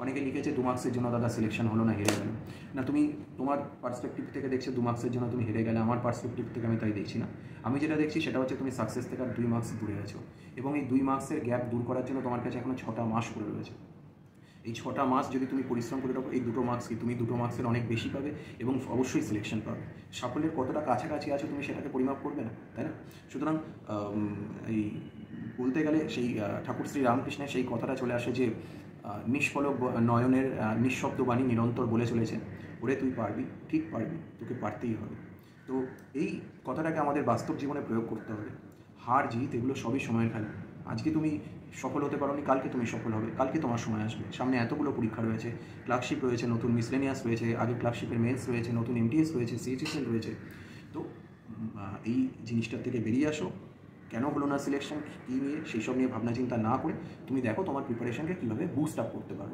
অনেকে লিখেছে 2 মার্কসের জন্য দাদা সিলেকশন হলো না, হেরে গেল। না, তুমি তোমার পার্সপেক্টিভ থেকে দেখছো 2 মার্কসের জন্য তুমি হেরে গেলে, আমার পার্সপেক্টিভ থেকে আমি তাই দেখছি না। আমি যেটা দেখছি সেটা হচ্ছে তুমি সাকসেস থেকে আর 2 মার্কস দূরে আছো, এবং এই 2 মার্কসের গ্যাপ দূর করার জন্য তোমার কাছে এখনও 6টা মাস পড়ে রয়েছে। এই 6টা মাস যদি তুমি পরিশ্রম করে রাখো, এই 2 মার্কস কি তুমি 2 মার্কসের অনেক বেশি পাবে এবং অবশ্যই সিলেকশন পাবে। সাফল্যের কতটা কাছাকাছি আছো তুমি সেটাকে পরিমাপ করবে না, তাই না? সুতরাং এই বলতে গেলে সেই ঠাকুর শ্রী রামকৃষ্ণের সেই কথাটা চলে আসে যে নিষ্পলক নয়নের নিঃশব্দ বাণী নিরন্তর বলে চলেছে, ওরে তুই পারবি, ঠিক পারবি, তোকে পারতেই হবে। তো এই কথাটাকে আমাদের বাস্তব জীবনে প্রয়োগ করতে হবে। হার জিত এগুলো সবই সময়ের খেলা। আজকে তুমি সফল হতে পারোনি, কালকে তুমি সফল হবে, কালকে তোমার সময় আসবে। সামনে এতগুলো পরীক্ষা রয়েছে, ক্লার্কশিপ রয়েছে, নতুন মিসলেনিয়াস রয়েছে, আগে ক্লার্কশিপের মেন্স রয়েছে, নতুন এমটিএস রয়েছে, সিএইচএসএল রয়েছে। তো এই জিনিসটার থেকে বেরিয়ে আসো। কেন হলো না সিলেকশন, কী নিয়ে, সেই সব নিয়ে ভাবনা চিন্তা না করে তুমি দেখো তোমার প্রিপারেশনকে কীভাবে বুস্ট আপ করতে পারো।